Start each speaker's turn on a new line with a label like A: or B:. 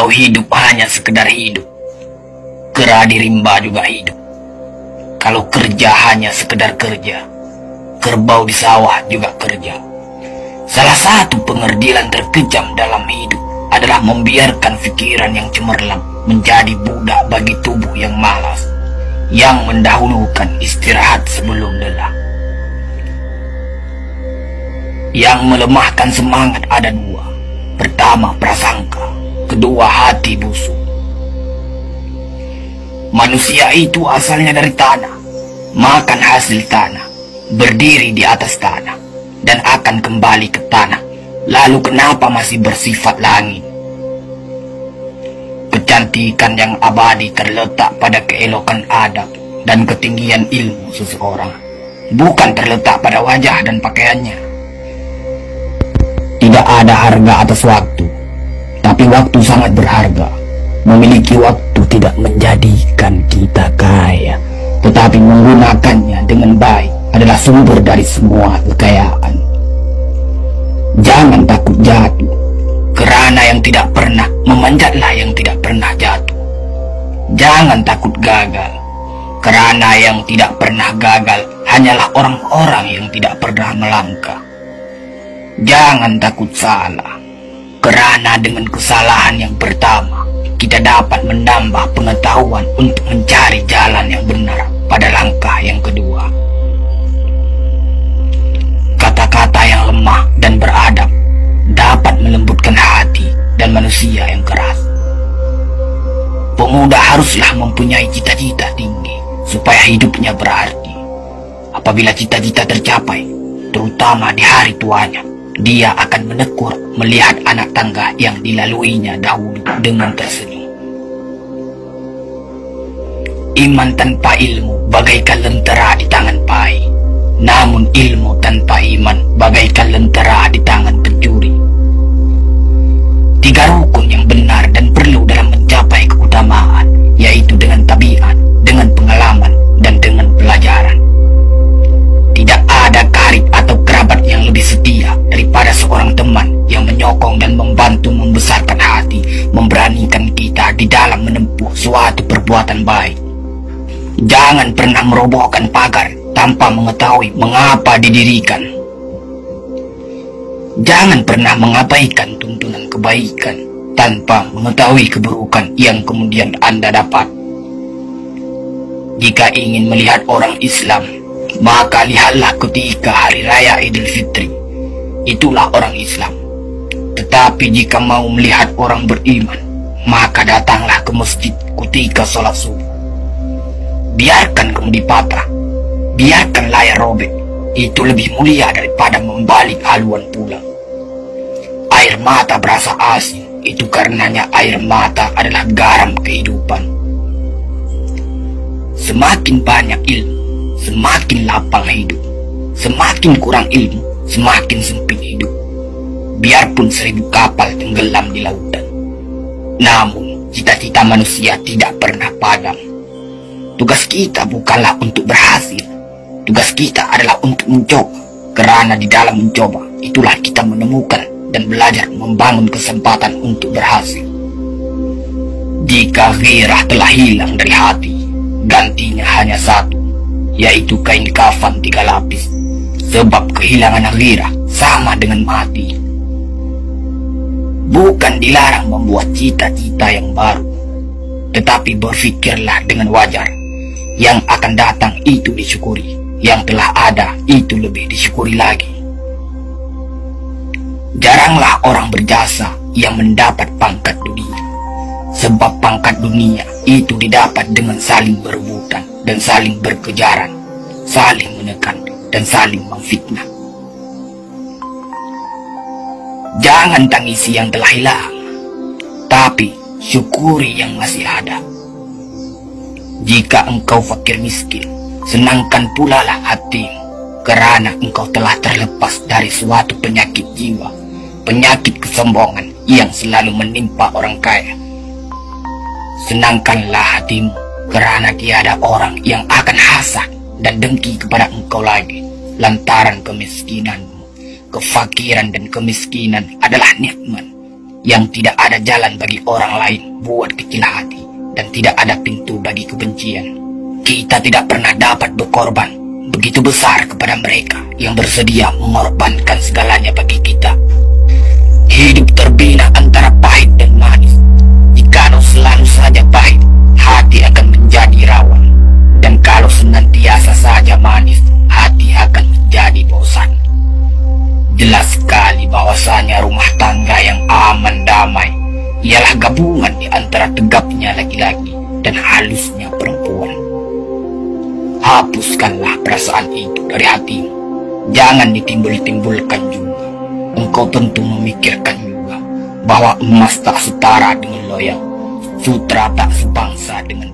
A: Kalau hidup hanya sekedar hidup, kera di rimba juga hidup. Kalau kerja hanya sekedar kerja, kerbau di sawah juga kerja. Salah satu pengerdilan terkejam dalam hidup adalah membiarkan pikiran yang cemerlang menjadi budak bagi tubuh yang malas, yang mendahulukan istirahat sebelum lelah. Yang melemahkan semangat ada dua. Pertama, prasangka. Kedua, hati busuk. Manusia itu asalnya dari tanah, makan hasil tanah, berdiri di atas tanah, dan akan kembali ke tanah. Lalu kenapa masih bersifat langit? Kecantikan yang abadi terletak pada keelokan adab dan ketinggian ilmu seseorang, bukan terletak pada wajah dan pakaiannya. Tidak ada harga atas waktu, tapi waktu sangat berharga. Memiliki waktu tidak menjadikan kita kaya, tetapi menggunakannya dengan baik adalah sumber dari semua kekayaan. Jangan takut jatuh, kerana yang tidak pernah memanjatlah yang tidak pernah jatuh. Jangan takut gagal, kerana yang tidak pernah gagal hanyalah orang-orang yang tidak pernah melangkah. Jangan takut salah, kerana dengan kesalahan yang pertama, kita dapat menambah pengetahuan untuk mencari jalan yang benar pada langkah yang kedua. Kata-kata yang lemah dan beradab dapat melembutkan hati dan manusia yang keras. Pemuda haruslah mempunyai cita-cita tinggi supaya hidupnya berarti. Apabila cita-cita tercapai, terutama di hari tuanya, dia akan menekur melihat anak tangga yang dilaluinya dahulu dengan tersenyum. Iman tanpa ilmu bagaikan lentera di tangan pai, namun ilmu tanpa iman bagaikan lentera di tangan pencuri. Tiga rukun yang benar dan perlu dalam mencapai keutamaan, yaitu dengan tabiat, dengan pengalaman, dan dengan pelajaran. Tidak ada karib atau kerabat yang lebih setia daripada seorang teman yang menyokong dan membantu membesarkan hati, memberanikan kita di dalam menempuh suatu perbuatan baik. Jangan pernah merobohkan pagar tanpa mengetahui mengapa didirikan. Jangan pernah mengabaikan tuntunan kebaikan tanpa mengetahui keburukan yang kemudian Anda dapat. Jika ingin melihat orang Islam, maka lihatlah ketika hari raya Idul Fitri. Itulah orang Islam. Tetapi jika mau melihat orang beriman, maka datanglah ke masjid ketika sholat subuh. Biarkan kemudi patah, biarkan layar robek, itu lebih mulia daripada membalik haluan pulang. Air mata berasa asin, itu karenanya air mata adalah garam kehidupan. Semakin banyak ilmu, semakin lapang hidup. Semakin kurang ilmu, semakin sempit hidup. Biarpun 1000 kapal tenggelam di lautan, namun cita-cita manusia tidak pernah padam. Tugas kita bukanlah untuk berhasil, tugas kita adalah untuk mencoba. Kerana di dalam mencoba, itulah kita menemukan dan belajar membangun kesempatan untuk berhasil. Jika gairah telah hilang dari hati, gantinya hanya satu, yaitu kain kafan 3 lapis. Sebab kehilangan gairah sama dengan mati. Bukan dilarang membuat cita-cita yang baru, tetapi berfikirlah dengan wajar. Yang akan datang itu disyukuri, yang telah ada itu lebih disyukuri lagi. Jaranglah orang berjasa yang mendapat pangkat dunia, sebab pangkat dunia itu didapat dengan saling berebutan dan saling berkejaran, saling menekan dan saling memfitnah. Jangan tangisi yang telah hilang, tapi syukuri yang masih ada. Jika engkau fakir miskin, senangkan pula lah hatimu, kerana engkau telah terlepas dari suatu penyakit jiwa, penyakit kesombongan yang selalu menimpa orang kaya. Senangkanlah hatimu, kerana tiada orang yang akan hasad dan dengki kepada engkau lagi, lantaran kemiskinanmu. Kefakiran dan kemiskinan adalah nikmat, yang tidak ada jalan bagi orang lain buat kecil hati, dan tidak ada pintu bagi kebencian. Kita tidak pernah dapat berkorban begitu besar kepada mereka yang bersedia mengorbankan segalanya bagi kita. Hidup terbina antara pahit dan manis. Jikalau selalu saja pahit, hati akan menjadi rawan. Dan kalau senantiasa saja manis, hati akan menjadi bosan. Jelas sekali bahwasanya rumah tangga yang aman damai ialah gabungan di antara tegapnya laki-laki dan halusnya perempuan. Hapuskanlah perasaan itu dari hatimu. Jangan ditimbul-timbulkan juga. Engkau tentu memikirkan juga bahwa emas tak setara dengan loyang, sutra tak sebangsa dengan